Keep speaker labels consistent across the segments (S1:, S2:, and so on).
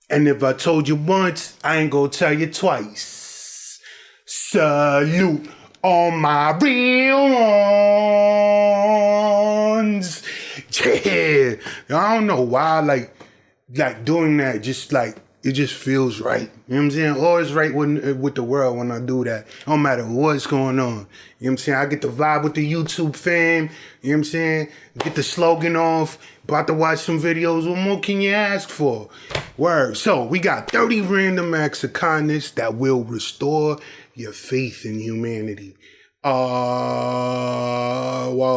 S1: And if I told you once, I ain't gonna tell you twice. Salute all my real ones. Yeah. I don't know why, like doing that, just like, it just feels right. You know what I'm saying? Always right with the world when I do that. Don't matter what's going on. You know what I'm saying? I get the vibe with the YouTube fam. You know what I'm saying? Get the slogan off. About to watch some videos. What more can you ask for? Word. So we got 30 random acts of kindness that will restore your faith in humanity. Well,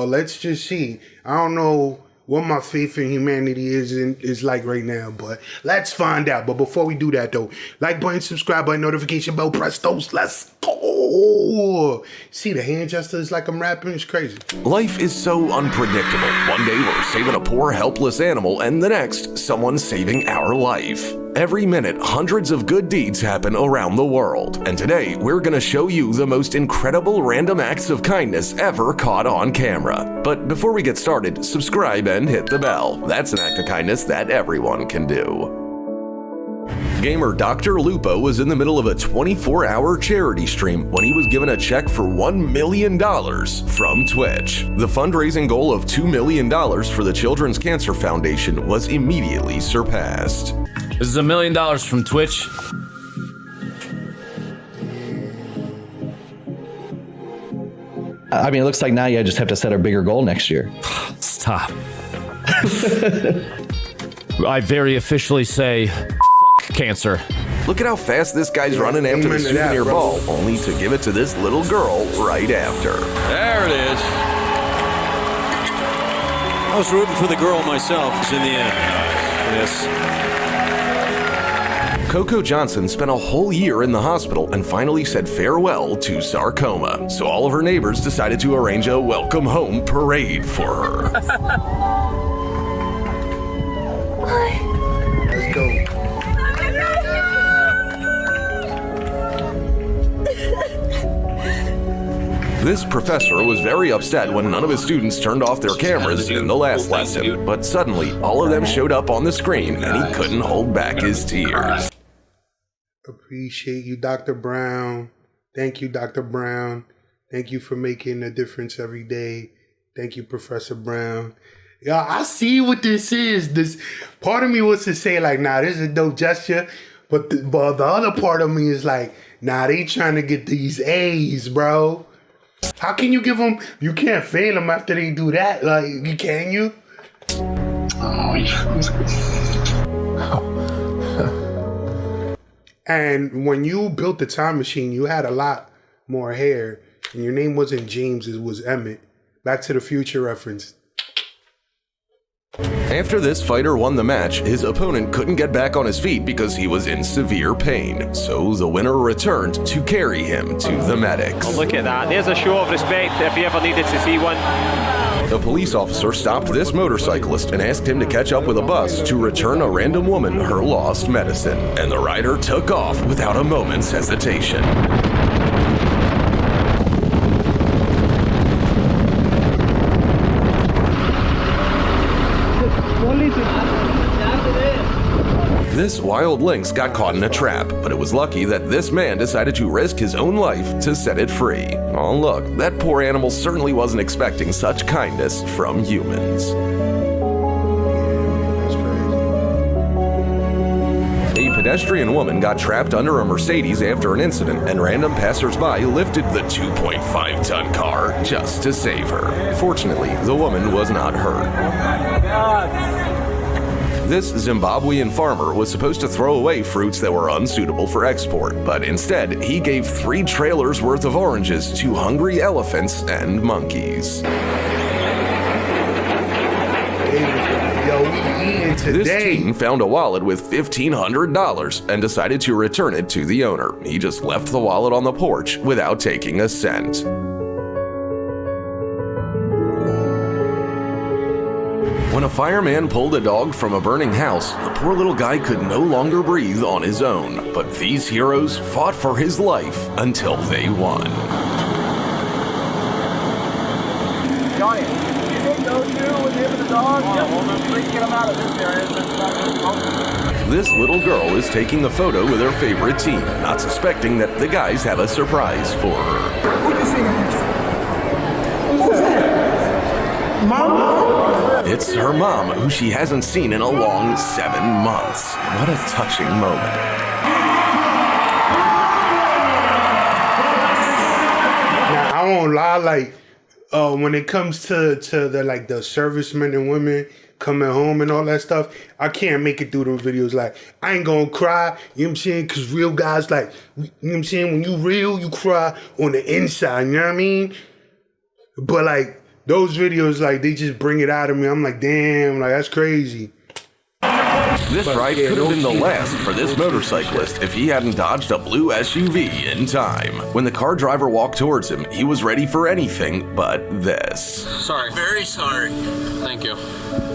S1: let's just see. I don't know what my faith in humanity is like right now, but let's find out. But before we do that though, like button, subscribe button, notification bell, press those. Let's go. See the hand gestures like I'm rapping? It's crazy.
S2: Life is so unpredictable. One day we're saving a poor, helpless animal, and the next, someone's saving our life. Every minute, hundreds of good deeds happen around the world. And today, we're gonna show you the most incredible random acts of kindness ever caught on camera. But before we get started, subscribe and hit the bell. That's an act of kindness that everyone can do. Gamer Dr. Lupo was in the middle of a 24-hour charity stream when he was given a check for $1 million from Twitch. The fundraising goal of $2 million for the Children's Cancer Foundation was immediately surpassed.
S3: This is $1 million from Twitch.
S4: I mean, it looks like now you just have to set a bigger goal next year.
S3: Stop. I very officially say, F cancer.
S2: Look at how fast this guy's running after the souvenir ball, only to give it to this little girl right after.
S5: There it is. I was rooting for the girl myself in the end. Yes.
S2: Coco Johnson spent a whole year in the hospital and finally said farewell to sarcoma. So all of her neighbors decided to arrange a welcome home parade for her.
S1: Let's go.
S2: This professor was very upset when none of his students turned off their cameras in the last lesson, but suddenly all of them showed up on the screen and he couldn't hold back his tears.
S1: Appreciate you, Dr. Brown. Thank you, Dr. Brown. Thank you for making a difference every day. Thank you, Professor Brown. Yeah, I see what this is. This part of me wants to say like, nah, this is a dope gesture. But the other part of me is like, nah, they trying to get these A's, bro. How can you give them? You can't fail them after they do that. Like, can you? And when you built the time machine, you had a lot more hair, and your name wasn't James, it was Emmett. Back to the Future reference.
S2: After this fighter won the match, his opponent couldn't get back on his feet because he was in severe pain. So the winner returned to carry him to the medics.
S6: Oh, look at that. There's a show of respect if you ever needed to see one.
S2: The police officer stopped this motorcyclist and asked him to catch up with a bus to return a random woman her lost medicine. And the rider took off without a moment's hesitation. This wild lynx got caught in a trap, but it was lucky that this man decided to risk his own life to set it free. Oh look, that poor animal certainly wasn't expecting such kindness from humans. A pedestrian woman got trapped under a Mercedes after an incident, and random passersby lifted the 2.5-ton car just to save her. Fortunately, the woman was not hurt. This Zimbabwean farmer was supposed to throw away fruits that were unsuitable for export, but instead, he gave 3 trailers worth of oranges to hungry elephants and monkeys. This teen found a wallet with $1,500 and decided to return it to the owner. He just left the wallet on the porch without taking a cent. When a fireman pulled a dog from a burning house, the poor little guy could no longer breathe on his own. But these heroes fought for his life until they won.
S7: Johnny, you think those two with him and the dog? Yeah, well, let's get them out of this area.
S2: This little girl is taking a photo with her favorite team, not suspecting that the guys have a surprise for her.
S7: Mom?
S2: It's her mom, who she hasn't seen in a long 7 months. What a touching moment.
S1: Now, I won't lie, like, when it comes to the servicemen and women coming home and all that stuff, I can't make it through those videos. Like, I ain't gonna cry, you know what I'm saying? Because real guys, like, you know what I'm saying? When you real, you cry on the inside, you know what I mean? But, like, those videos, like, they just bring it out of me. I'm like, damn, like, that's crazy.
S2: This ride could have been the last for this motorcyclist if he hadn't dodged a blue SUV in time. When the car driver walked towards him, he was ready for anything but this.
S8: Sorry. Very sorry. Thank you.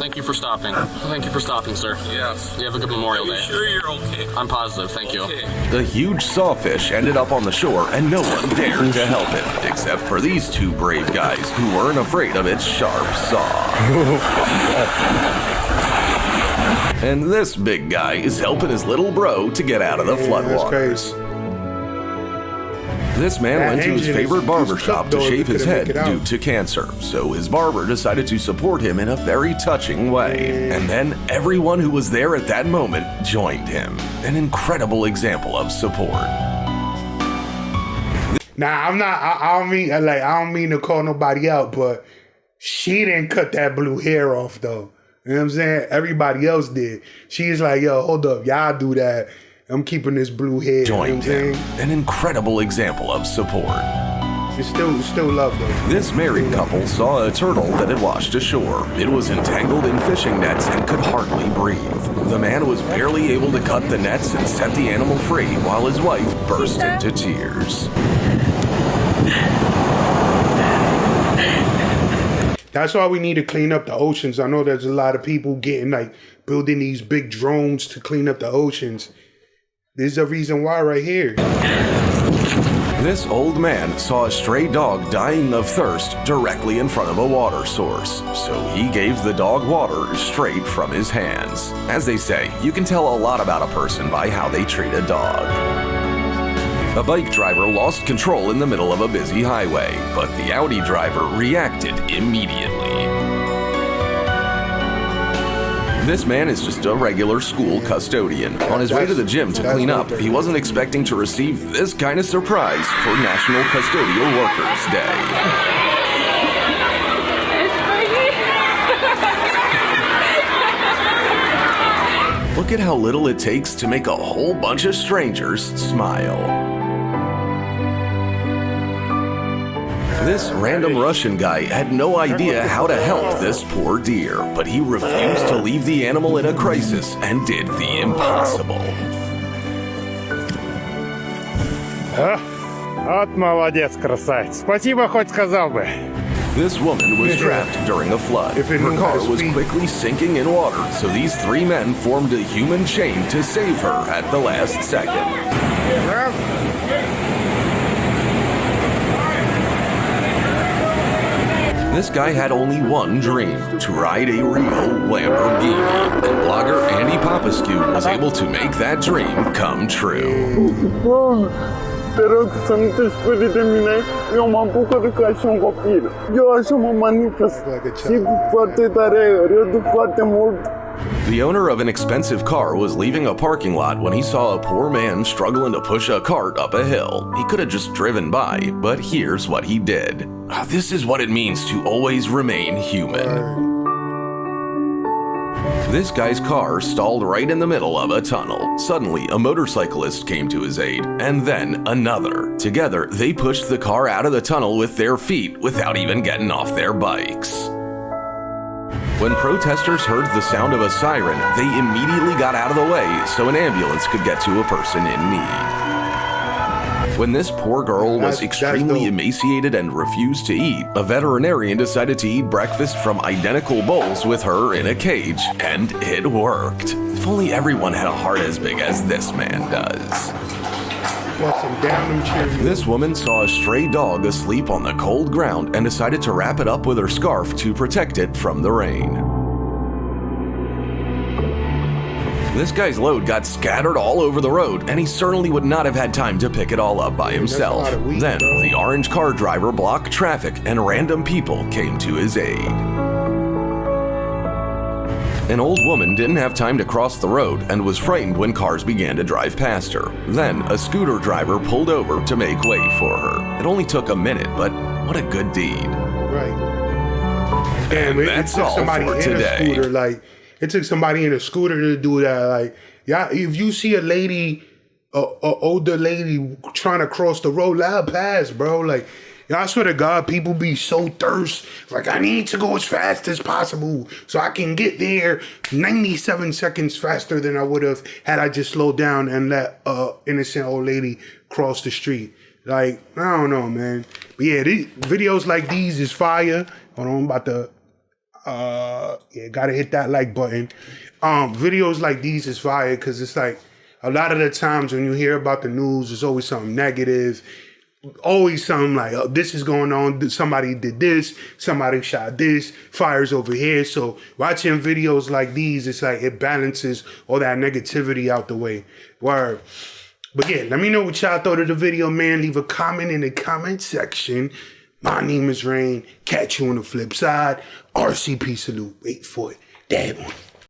S8: Thank you for stopping. Thank you for stopping, sir. Yes. You have a good Memorial Day. Are you sure you're okay? I'm positive, thank you. Okay.
S2: The huge sawfish ended up on the shore and no one dared to help him, except for these two brave guys who weren't afraid of its sharp saw. And this big guy is helping his little bro to get out of the floodwaters. This man went to his favorite barber shop to shave his head due to cancer, so his barber decided to support him in a very touching way. And then everyone who was there at that moment joined him. An incredible example of support.
S1: Now, I don't mean to call nobody out, but she didn't cut that blue hair off, though. You know what I'm saying? Everybody else did. She's like, yo, hold up, y'all do that. I'm keeping this blue hair.
S2: Joined him. An incredible example of support.
S1: It's still love, though.
S2: This married couple saw a turtle that had washed ashore. It was entangled in fishing nets and could hardly breathe. The man was barely able to cut the nets and set the animal free while his wife burst into tears.
S1: That's why we need to clean up the oceans. I know there's a lot of people building these big drones to clean up the oceans. There's a reason why right here.
S2: This old man saw a stray dog dying of thirst directly in front of a water source, so he gave the dog water straight from his hands. As they say, you can tell a lot about a person by how they treat a dog. A bike driver lost control in the middle of a busy highway, but the Audi driver reacted immediately. This man is just a regular school custodian. On his way to the gym to clean up, he wasn't expecting to receive this kind of surprise for National Custodial Workers Day. Look at how little it takes to make a whole bunch of strangers smile. This random Russian guy had no idea how to help this poor deer, but he refused to leave the animal in a crisis and did the impossible.
S9: Вот молодец, красавец. Спасибо, хоть сказал бы.
S2: This woman was trapped during a flood. Her car was quickly sinking in water, so these three men formed a human chain to save her at the last second. This guy had only one dream, to ride a real Lamborghini, and blogger Andy Popescu was able to make that dream come true.
S10: Te rog să nu te sperii de mine, eu mă bucur ca și un copil. Eu așa mă manifest, simt foarte tare, râd foarte mult.
S2: The owner of an expensive car was leaving a parking lot when he saw a poor man struggling to push a cart up a hill. He could have just driven by, but here's what he did. This is what it means to always remain human. This guy's car stalled right in the middle of a tunnel. Suddenly, a motorcyclist came to his aid, and then another. Together, they pushed the car out of the tunnel with their feet without even getting off their bikes. When protesters heard the sound of a siren, they immediately got out of the way so an ambulance could get to a person in need. When this poor girl was extremely emaciated and refused to eat, a veterinarian decided to eat breakfast from identical bowls with her in a cage, and it worked. If only everyone had a heart as big as this man does. This woman saw a stray dog asleep on the cold ground and decided to wrap it up with her scarf to protect it from the rain. This guy's load got scattered all over the road, and he certainly would not have had time to pick it all up by himself. Then, the orange car driver blocked traffic, and random people came to his aid. An old woman didn't have time to cross the road and was frightened when cars began to drive past her. Then, a scooter driver pulled over to make way for her. It only took a minute, but what a good deed.
S1: Right.
S2: And that's all for today.
S1: It took somebody in a scooter to do that. Like, yeah, if you see a lady, a older lady trying to cross the road, let her pass, bro. Like, I swear to God, people be so thirst. Like, I need to go as fast as possible so I can get there 97 seconds faster than I would have had I just slowed down and let innocent old lady cross the street. Like, I don't know, man. But yeah, videos like these is fire. Hold on, I'm about to, yeah, gotta hit that like button. Videos like these is fire because it's like a lot of the times when you hear about the news, there's always something negative. Always something like, oh, this is going on, somebody did this, somebody shot this, fires over here. So watching videos like these, it's like it balances all that negativity out the way. Word. But yeah, let me know what y'all thought of the video, man. Leave a comment in the comment section. My name is Rain. Catch you on the flip side. RCP salute. Wait for it. Dab on it.